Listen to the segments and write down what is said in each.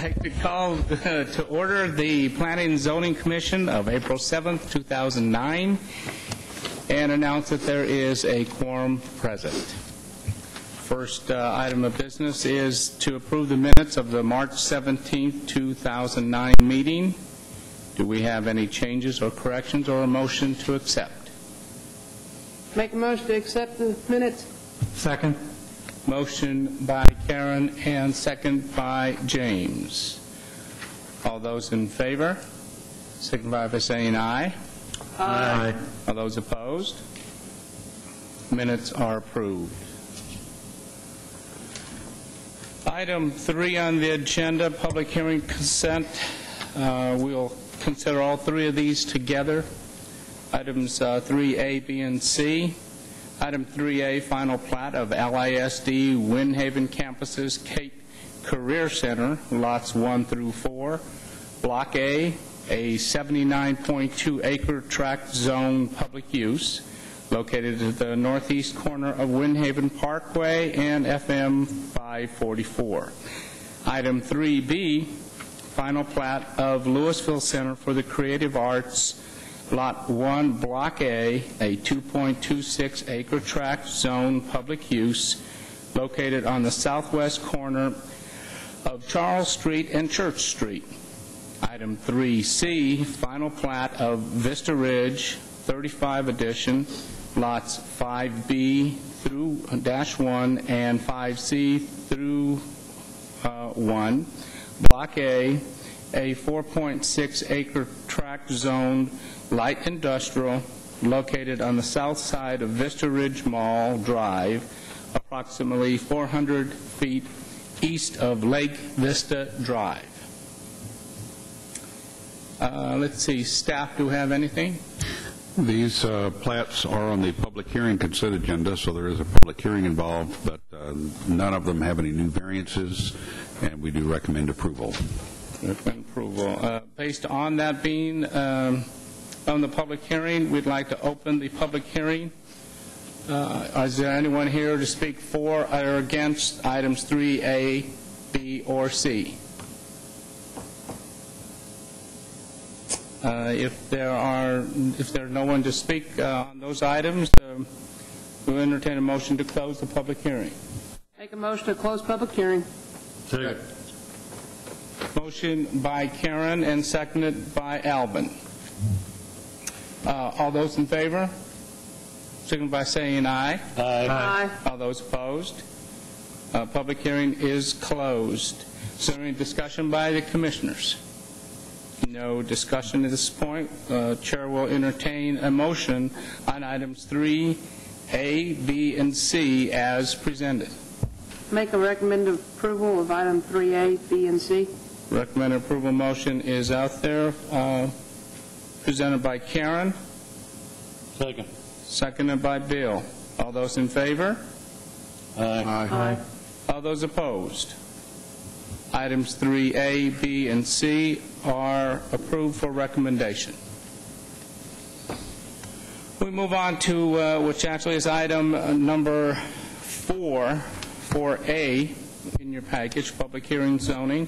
like to call to order the Planning and Zoning Commission of April 7th, 2009, and announce that there is a quorum present. First item of business is to approve the minutes of the March 17th, 2009 meeting. Do we have any changes or corrections or a motion to accept? Make a motion to accept the minutes. Second. Motion by Karen and second by James. All those in favor, signify by saying aye. Aye. All those opposed? Minutes are approved. Item 3 on the agenda, public hearing consent. We'll consider all three of these together. Items 3A, B, and C. Item 3A, final plat of LISD Windhaven Campuses Cape Career Center, lots 1 through 4. Block A 79.2-acre tract zone public use, located at the northeast corner of Windhaven Parkway and FM 544. Item 3B, final plat of Louisville Center for the Creative Arts, Lot 1, Block A 2.26-acre tract zone public use, located on the southwest corner of Charles Street and Church Street. Item 3C, final plat of Vista Ridge 35 edition, lots 5B through -1 and 5C through 1. Block A 4.6-acre tract zone light industrial, located on the south side of Vista Ridge Mall Drive, approximately 400 feet east of Lake Vista Drive. Let's see, staff, do we have anything? These plats are on the public hearing consent agenda, so there is a public hearing involved, but none of them have any new variances, and we do recommend approval. Recommend approval. Based on that being on the public hearing, we'd like to open the public hearing. Is there anyone here to speak for or against items 3A, B, or C? If there's no one to speak on those items, we'll entertain a motion to close the public hearing. Make a motion to close public hearing. Second. Motion by Karen and seconded by Alvin. All those in favor, signify by saying aye. Aye. All those opposed? Public hearing is closed. Is there any discussion by the commissioners? No discussion at this point. Chair will entertain a motion on items 3A, B, and C as presented. Make a recommended approval of item 3A, B, and C. Recommended approval motion is out there, presented by Karen. Second. Seconded by Bill. All those in favor? Aye. All those opposed? Items 3A, B, and C are approved for recommendation. We move on to which actually is item number 4A in your package, public hearing zoning.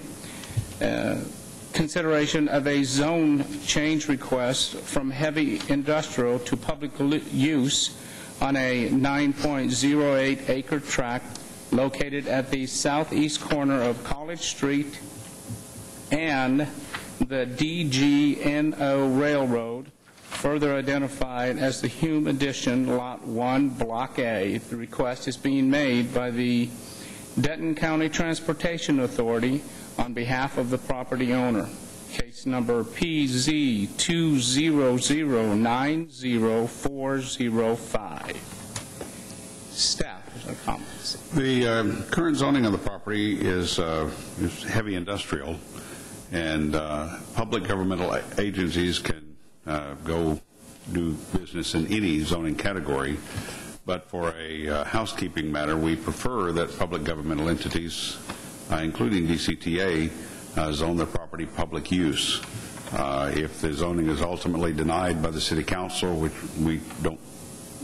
Consideration of a zone change request from heavy industrial to public use on a 9.08-acre tract located at the southeast corner of College Street and the DGNO Railroad, further identified as the Hume Addition, Lot 1, Block A. The request is being made by the Denton County Transportation Authority on behalf of the property owner. Case number PZ 200900405. Staff, comments. The current zoning of the property is heavy industrial, and public governmental agencies can go do business in any zoning category. But for a housekeeping matter, we prefer that public governmental entities, including DCTA, zone their property public use. If the zoning is ultimately denied by the City Council, which we don't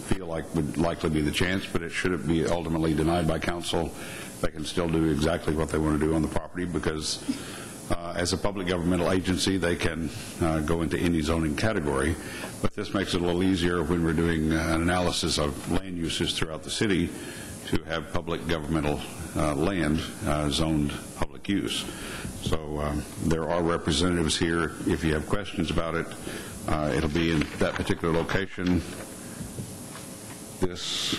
feel like would likely be the chance, but should it be ultimately denied by Council, they can still do exactly what they want to do on the property, because As a public governmental agency, they can go into any zoning category, but this makes it a little easier when we're doing an analysis of land uses throughout the city to have public governmental land zoned public use. So there are representatives here. If you have questions about it, it'll be in that particular location. This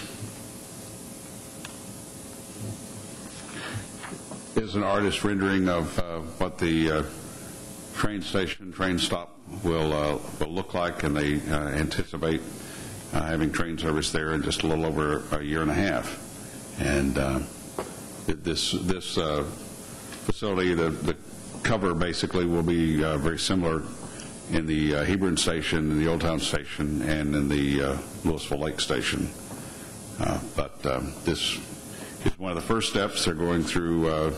is an artist rendering of what the train station, train stop will look like, and they anticipate having train service there in just a little over a year and a half. And this facility, the cover basically will be very similar in the Hebron station, in the Old Town station, and in the Louisville Lake station. But this is one of the first steps. They're going through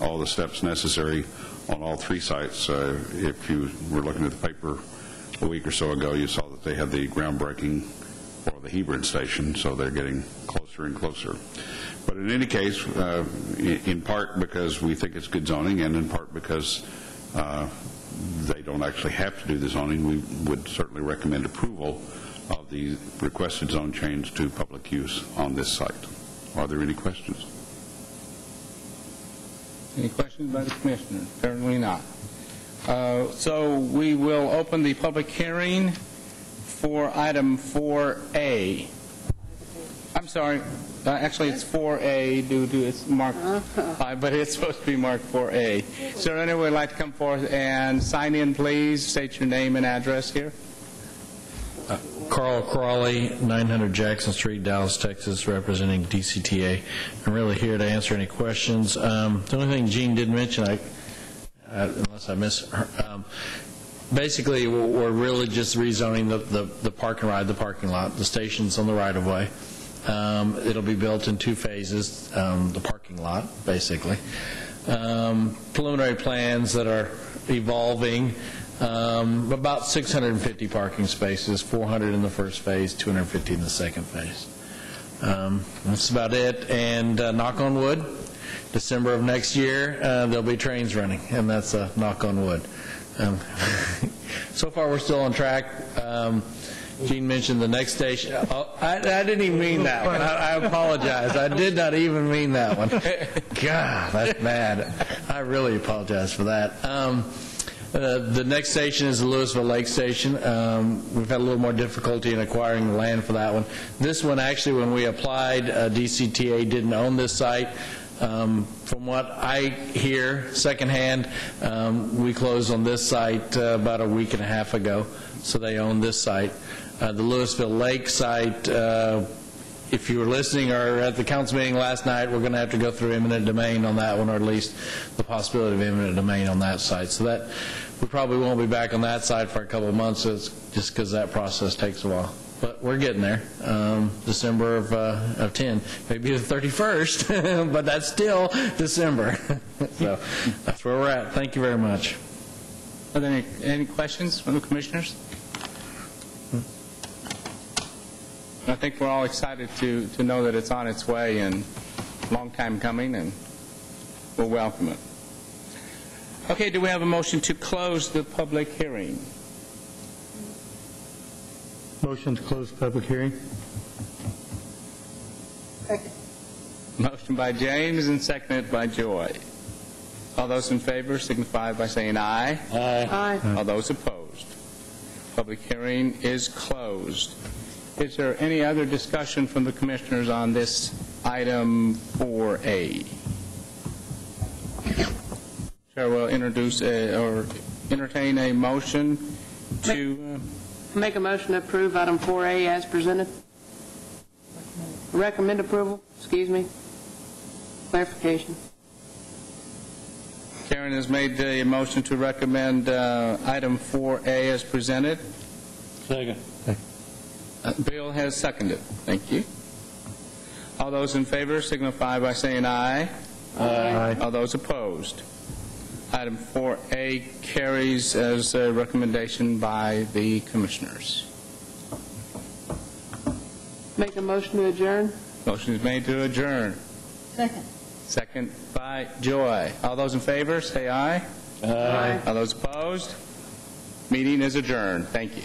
all the steps necessary on all three sites. If you were looking at the paper a week or so ago, you saw that they had the groundbreaking for the Hebron station, so they're getting closer and closer. But in any case, in part because we think it's good zoning, and in part because they don't actually have to do the zoning, we would certainly recommend approval of the requested zone change to public use on this site. Are there any questions? Any questions by the Commissioner? Apparently not. So we will open the public hearing for item 4A. I'm sorry. Actually, it's 4A due to it's marked 5, but it's supposed to be marked 4A. Is there anyone who would like to come forth and sign in, please? State your name and address here. Carl Crawley, 900 Jackson Street, Dallas, Texas, representing DCTA. I'm really here to answer any questions. The only thing Jean did mention, unless I miss her, basically we're really just rezoning the park and ride, the parking lot. The station's on the right-of-way. It'll be built in 2 phases, the parking lot, basically. Preliminary plans that are evolving. About 650 parking spaces, 400 in the first phase, 250 in the second phase. That's about it. And knock on wood, December of next year, there'll be trains running, and that's a knock on wood. So far, we're still on track. Gene mentioned the next station. Oh, I didn't even mean that one. I apologize. I did not even mean that one. God, that's bad. I really apologize for that. The next station is the Louisville Lake Station. We've had a little more difficulty in acquiring the land for that one. This one, actually, when we applied, DCTA didn't own this site. From what I hear secondhand, we closed on this site about a week and a half ago, so they own this site. The Louisville Lake site, if you were listening or at the council meeting last night, we're going to have to go through eminent domain on that one, or at least the possibility of eminent domain on that site. So that we probably won't be back on that side for a couple of months, just because that process takes a while. But we're getting there. December of 10, maybe the 31st, but that's still December. So that's where we're at. Thank you very much. Are there any questions from the commissioners? I think we're all excited to know that it's on its way, and long time coming, and we'll welcome it. Okay, do we have a motion to close the public hearing? Motion to close the public hearing. Second. Motion by James and seconded by Joy. All those in favor signify by saying aye. Aye. All those opposed. Public hearing is closed. Is there any other discussion from the commissioners on this item 4A? Chair will introduce or entertain a motion to... Make a motion to approve item 4A as presented. Recommend approval, excuse me. Clarification. Karen has made the motion to recommend item 4A as presented. Second. Bill has seconded. Thank you. All those in favor signify by saying aye. Aye. All those opposed. Item 4A carries as a recommendation by the commissioners. Make a motion to adjourn. Motion is made to adjourn. Second. Second by Joy. All those in favor say aye. Aye. All those opposed? Meeting is adjourned. Thank you.